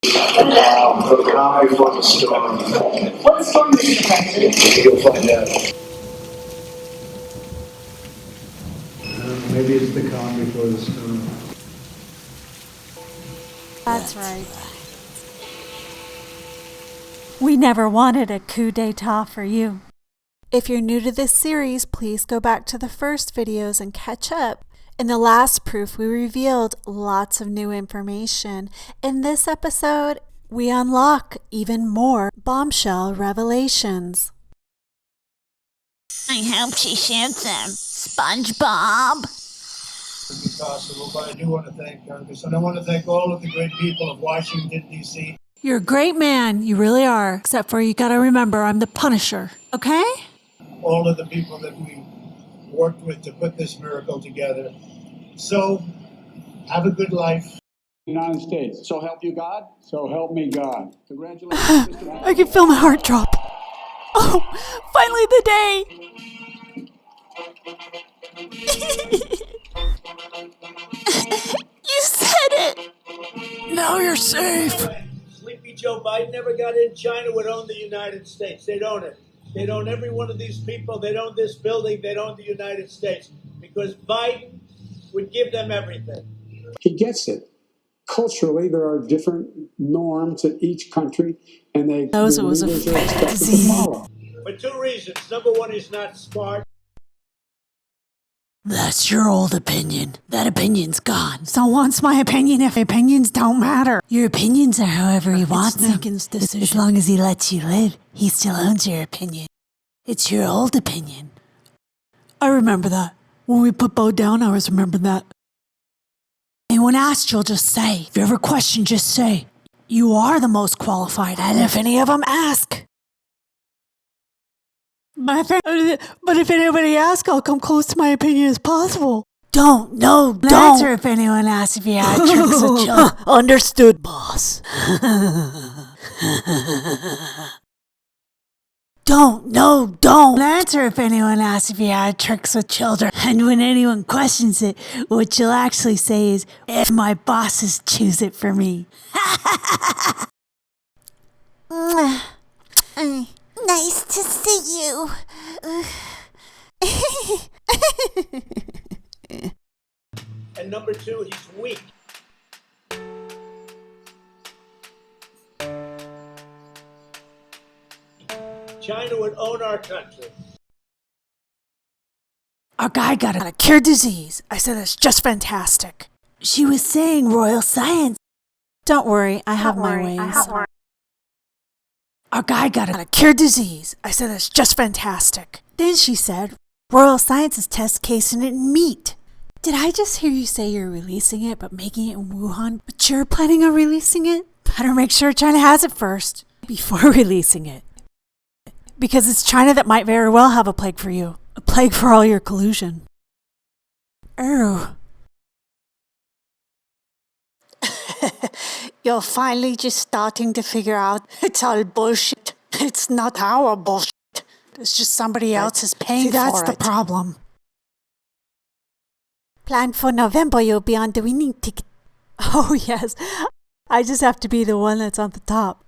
And now, the calm before the storm. What storm, Mr. President? You'll find out. Maybe it's the calm before the storm. That's right. We never wanted a coup d'etat for you. If you're new to this series, please go back to the first videos and catch up. In the last proof, we revealed lots of new information. In this episode, we unlock even more bombshell revelations. I hope she shoots him, SpongeBob. It would be possible, but I do want to thank Congress, and I want to thank all of the great people of Washington, D.C. You're a great man, you really are, except for you gotta remember I'm the Punisher, okay? All of the people that we worked with to put this miracle together. So, have a good life. United States. So help you God. So help me God. Congratulations, Mr. I can feel my heart drop. Oh, finally the day! You said it! Now you're safe! Sleepy Joe Biden never got in. China would own the United States. They'd own it. They'd own every one of these people. They'd own this building. They'd own the United States because Biden would give them everything. He gets it. Culturally, there are different norms in each country, and they Knows it was a leaders are expected to disease. follow. For two reasons. Number one, he's not smart. That's your old opinion. That opinion's gone. So wants my opinion if opinions don't matter. Your opinions are however he wants them. As long as he lets you live, he still owns your opinion. It's your old opinion. I remember that. When we put Bo down, I always remember that. And when asked, you'll just say. If you ever question, just say. You are the most qualified. And if any of them ask. But if anybody asks, I'll come close to my opinion as possible. Don't answer if anyone asks if you had tricks with children. Understood, boss. Don't answer if anyone asks if you had tricks with children. And when anyone questions it, what you'll actually say is, if my bosses choose it for me. Nice to see you. And number two, he's weak. China would own our country. Our guy got a cure disease. I said that's just fantastic. She was saying royal science. Don't worry, I have my ways. Our guy got a cure disease. I said that's just fantastic. Then she said, royal science is test casing it in meat. Did I just hear you say you're releasing it but making it in Wuhan? But you're planning on releasing it? Better make sure China has it first before releasing it. Because it's China that might very well have a plague for you. A plague for all your collusion. Oh. You're finally just starting to figure out it's all bullshit. It's not our bullshit. It's just somebody else's paying for That's it. the problem. Planned for November, you'll be on the winning ticket. Oh, yes. I just have to be the one that's on the top.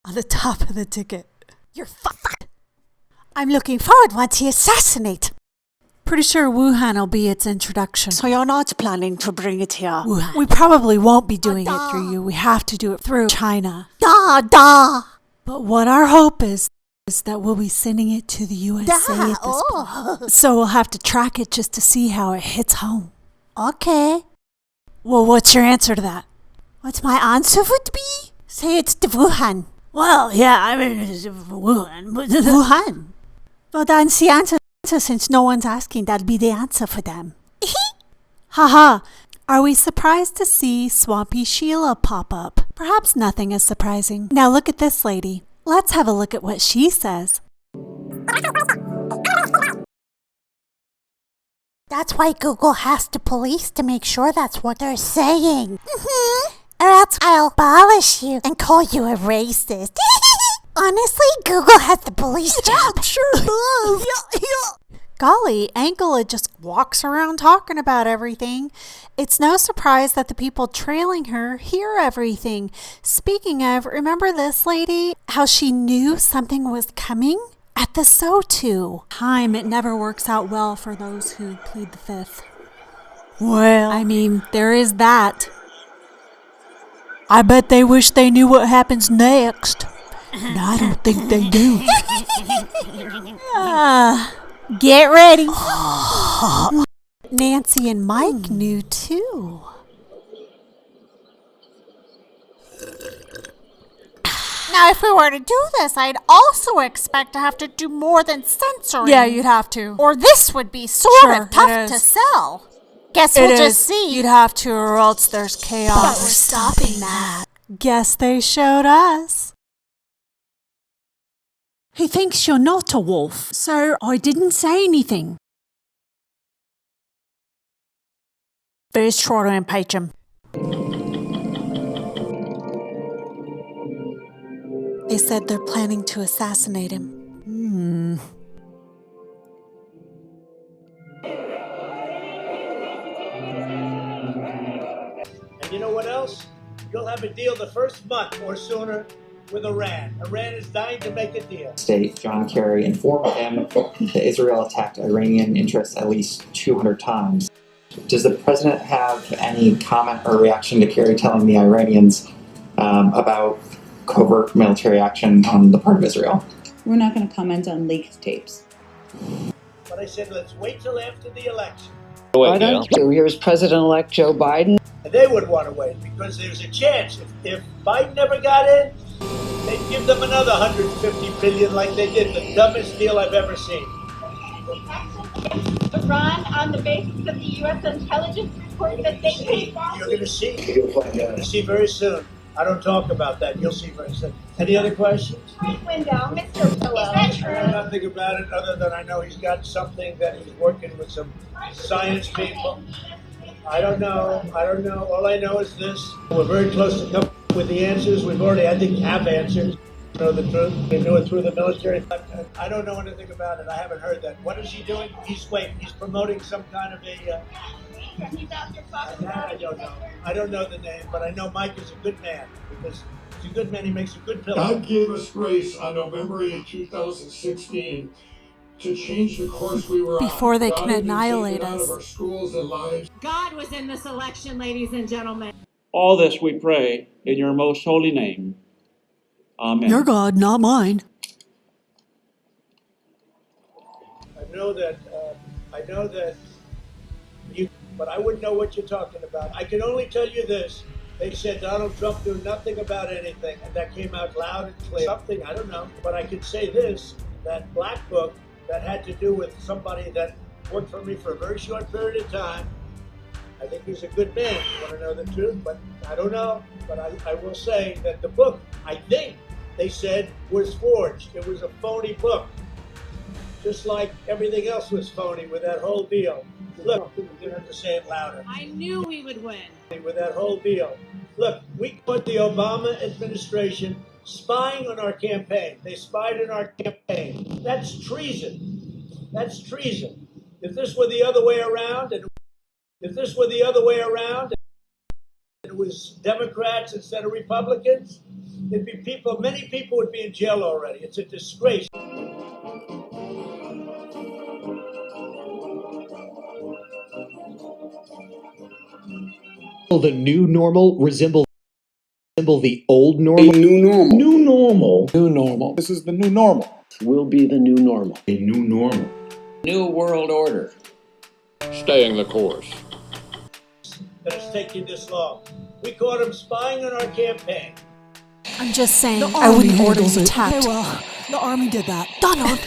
On the top of the ticket. You're fucked. I'm looking forward once he assassinate. Pretty sure Wuhan will be its introduction. So you're not planning to bring it here? Wuhan. We probably won't be doing it through you. We have to do it through China. Da. But what our hope is that we'll be sending it to the USA at this point. So we'll have to track it just to see how it hits home. Okay. Well, what's your answer to that? What's my answer would be? Say it's the Wuhan. Well, yeah, I mean, it's Wuhan. But Wuhan. Well, that's the answer. Since no one's asking, that'll be the answer for them. Haha. Are we surprised to see Swampy Sheila pop up? Perhaps nothing is surprising. Now look at this lady. Let's have a look at what she says. That's why Google has to police to make sure that's what they're saying. Or else I'll abolish you and call you a racist. Honestly, Google has the police job. Sure does. Golly, Angela just walks around talking about everything. It's no surprise that the people trailing her hear everything. Speaking of, remember this lady? How she knew something was coming? At the SOTU. Time, it never works out well for those who plead the fifth. Well, I mean, there is that. I bet they wish they knew what happens next. And I don't think they do. Get ready. Nancy and Mike knew too. Now, if we were to do this, I'd also expect to have to do more than censoring. Yeah, you'd have to. Or this would be sort Sure, of tough it to is. sell. Guess we'll just see. You'd have to, or else there's chaos. But we're stopping that. Guess they showed us. He thinks you're not a wolf, so I didn't say anything. First try to impeach him. They said they're planning to assassinate him. And you know what else? You'll have a deal the first month or sooner with Iran. Iran is dying to make a deal. State John Kerry informed him that Israel attacked Iranian interests at least 200 times. Does the president have any comment or reaction to Kerry telling the Iranians about covert military action on the part of Israel? We're not going to comment on leaked tapes. But I said, let's wait till after the election. Why don't you? Here's President-elect Joe Biden. And they would want to wait because there's a chance if Biden never got in, they'd give them another $150 billion like they did, the dumbest deal I've ever seen. Iran on the basis of the U.S. intelligence report that they paid off. You're going to see. You're going to see very soon. I don't talk about that. You'll see very soon. Any other questions? Right window, Mr. Pillow. Is that true? Nothing about it other than I know he's got something that he's working with some science people. I don't know. All I know is this. We're very close to come up with the answers. We've already, I think, have answers. Know the truth. We knew it through the military. I don't know anything about it. I haven't heard that. What is he doing? He's promoting some kind of a... I don't know. I don't know the name, but I know Mike is a good man because he's a good man. He makes a good pillow. God gave us grace on November 8, 2016 to change the course we were on. Before they God can had been annihilate taken out us. of our schools and lives. God was in this election, ladies and gentlemen. All this we pray in your most holy name. Amen. Your God, not mine. I know that you, but I wouldn't know what you're talking about. I can only tell you this. They said Donald Trump knew nothing about anything, and that came out loud and clear. Something, I don't know, but I can say this, that black book that had to do with somebody that worked for me for a very short period of time. I think he's a good man. You want to know the truth, but I don't know. But I will say that the book, I think they said, was forged. It was a phony book. Just like everything else was phony with that whole deal. Look, you're going to have to say it louder. I knew we would win. With that whole deal. Look, we put the Obama administration spying on our campaign. They spied on our campaign. That's treason. That's treason. If this were the other way around, and it was Democrats instead of Republicans, there'd be people, many people would be in jail already. It's a disgrace. The new normal resemble the old normal? A new normal. New normal. New normal. This is the new normal. Will be the new normal. A new normal. New world order. Staying the course. That it's taking this long. We caught them spying on our campaign. I'm just saying, I wouldn't order the attack. Okay, well, the army did that. Donald!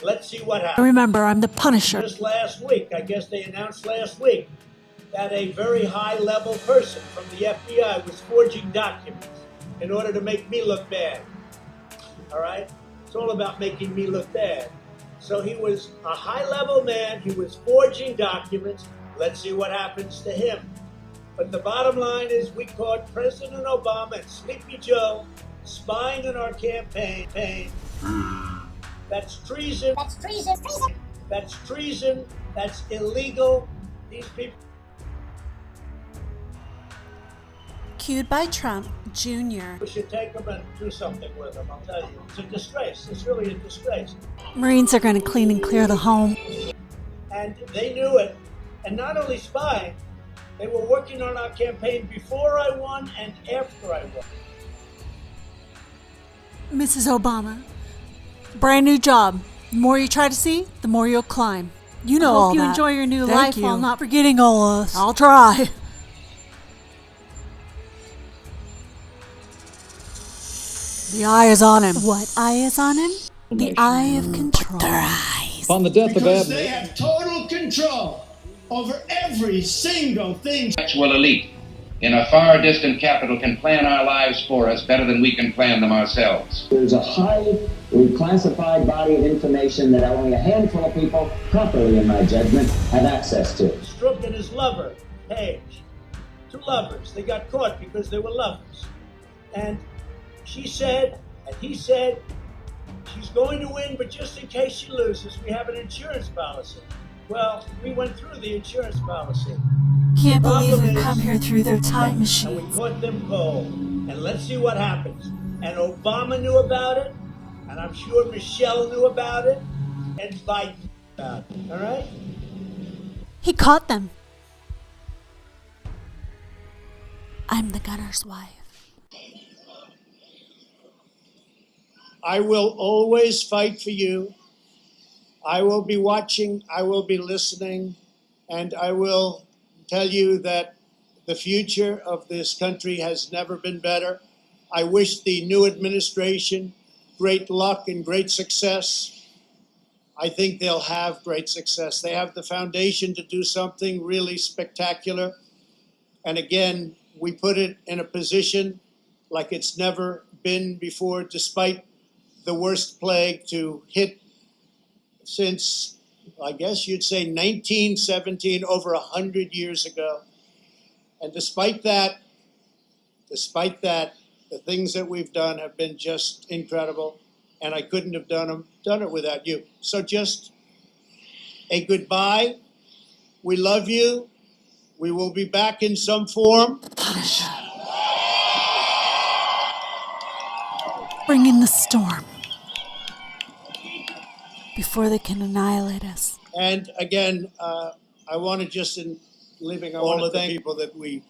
Let's see what happens. Remember, I'm the Punisher. Just last week, I guess they announced last week, that a very high-level person from the FBI was forging documents in order to make me look bad. All right? It's all about making me look bad. So he was a high-level man. He was forging documents. Let's see what happens to him. But the bottom line is we caught President Obama and Sleepy Joe spying on our campaign. That's treason. That's treason. That's treason. That's illegal. These people. Cued by Trump Jr. We should take them and do something with them, I'll tell you. It's a disgrace. It's really a disgrace. Marines are going to clean and clear the home. And they knew it. And not only spying, they were working on our campaign before I won and after I won. Mrs. Obama, brand new job. The more you try to see, the more you'll climb. You know all that. I hope you enjoy your new life while not forgetting all of us. I'll try. The eye is on him. What eye is on him? The eye of control. Their eyes. On the death of Because Abner. they have total control over every single thing. Sexual elite in a far distant capital can plan our lives for us better than we can plan them ourselves. There's a highly classified body of information that only a handful of people, properly in my judgment, have access to. Strzok and his lover, Page. Two lovers. They got caught because they were lovers. And she said, and he said, she's going to win, but just in case she loses, we have an insurance policy. Well, we went through the insurance policy. Can't believe we've come here through their time machine. And we caught them cold. And let's see what happens. And Obama knew about it, and I'm sure Michelle knew about it, and Biden knew about it. All right? He caught them. I'm the gunner's wife. I will always fight for you. I will be watching, I will be listening, and I will tell you that the future of this country has never been better. I wish the new administration great luck and great success. I think they'll have great success. They have the foundation to do something really spectacular. And again, we put it in a position like it's never been before, despite the worst plague to hit since, I guess you'd say 1917, over 100 years ago. And despite that, the things that we've done have been just incredible, and I couldn't have done it without you. So just a goodbye. We love you. We will be back in some form. Bring in the storm before they can annihilate us. And again, I want to just, in leaving, I want to thank people that we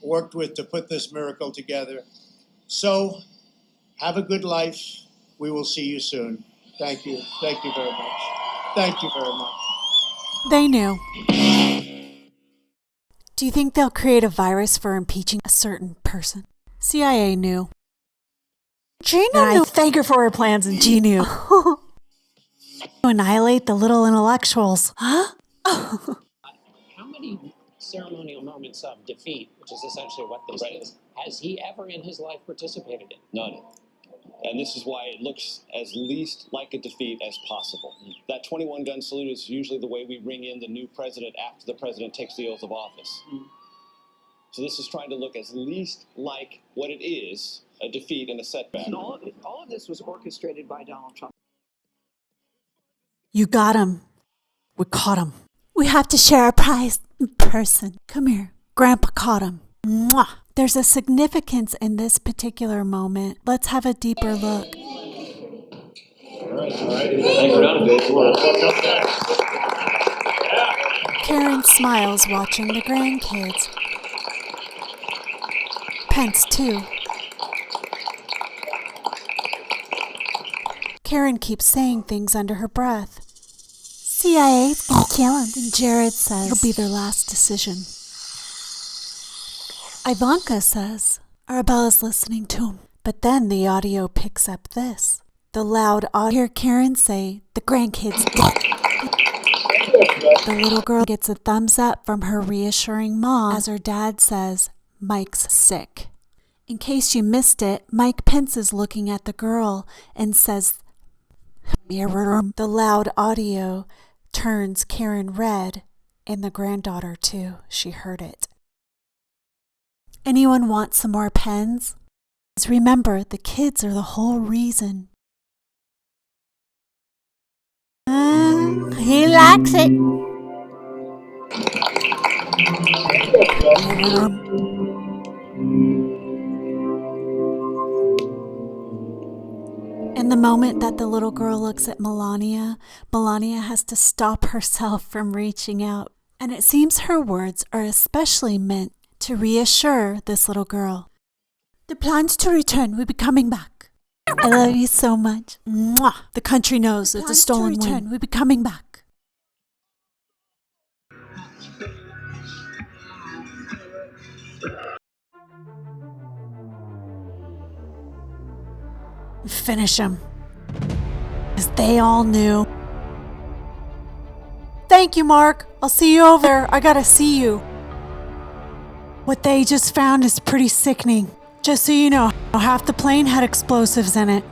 worked with to put this miracle together. So, have a good life. We will see you soon. Thank you. Thank you very much. Thank you very much. They knew. Do you think they'll create a virus for impeaching a certain person? CIA knew. Gina knew. I thank her for her plans, and she knew. Annihilate the little intellectuals. Huh? How many ceremonial moments of defeat, which is essentially what this is, has he ever in his life participated in? None. And this is why it looks as least like a defeat as possible. That 21-gun salute is usually the way we ring in the new president after the president takes the oath of office. So this is trying to look as least like what it is, a defeat and a setback. And all of this was orchestrated by Donald Trump. You got him. We caught him. We have to share a prize in person. Come here. Grandpa caught him. Mwah. There's a significance in this particular moment. Let's have a deeper look. Karen smiles watching the grandkids. Pence, too. Karen keeps saying things under her breath. CIA's gonna kill him. And Jared says it'll be their last decision. Ivanka says Arabella's listening to him. But then the audio picks up this. The loud audio. Hear Karen say, the grandkids. The little girl gets a thumbs up from her reassuring mom as her dad says, Mike's sick. In case you missed it, Mike Pence is looking at the girl and says, the loud audio turns Karen red, and the granddaughter too. She heard it. Anyone want some more pens? Remember, the kids are the whole reason. He likes it. In the moment that the little girl looks at Melania, Melania has to stop herself from reaching out. And it seems her words are especially meant to reassure this little girl. The plans to return will be coming back. I love you so much. Mwah. The country knows it's a stolen win. We'll be coming back. Finish him. As they all knew. Thank you, Mark. I'll see you over there. I gotta see you. What they just found is pretty sickening. Just so you know, half the plane had explosives in it.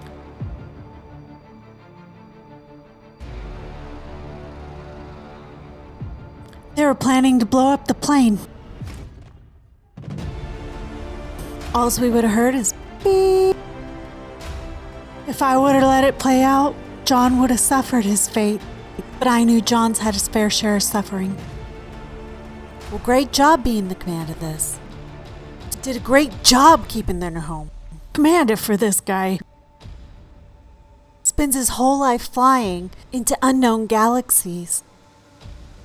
They were planning to blow up the plane. Alls we would have heard is beep. If I would have let it play out, John would have suffered his fate. But I knew John's had his fair share of suffering. Well, great job being the command of this. Did a great job keeping their home. Commander for this guy. Spends his whole life flying into unknown galaxies.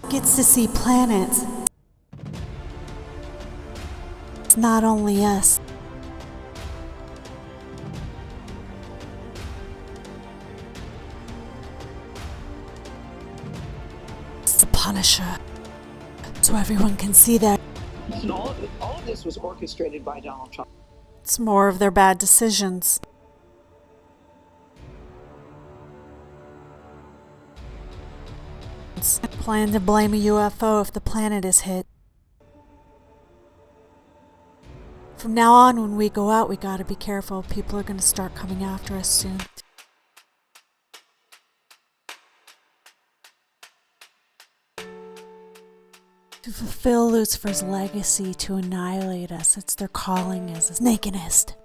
Gets to see planets. It's not only us. It's the Punisher. So everyone can see that. And all of this was orchestrated by Donald Trump. It's more of their bad decisions. Plan to blame a UFO if the planet is hit. From now on, when we go out, we gotta be careful. People are gonna start coming after us soon. To fulfill Lucifer's legacy, to annihilate us, it's their calling as a nakedest.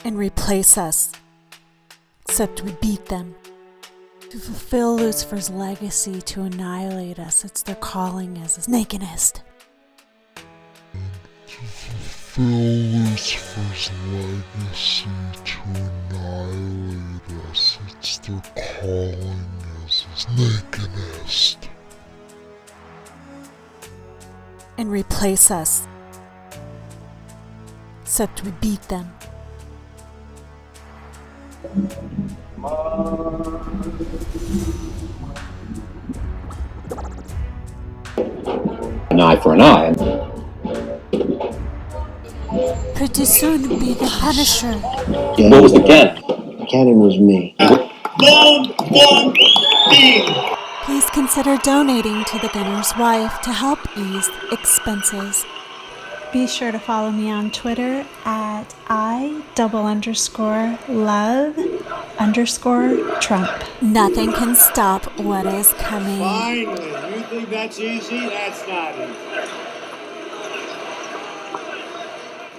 And replace us. Except we beat them. To fulfill Lucifer's legacy, to annihilate us, it's their calling as a nakedest. To fulfill Lucifer's legacy, to annihilate us, it's their calling as his nakedest. And replace us. Except we beat them. An eye for an eye. Pretty soon be the Punisher. What was the cannon? The cannon was me. Please consider donating to the gunner's wife to help ease expenses. Be sure to follow me on Twitter at I_love_Trump. Nothing can stop what is coming. Finally, you think that's easy? That's not easy.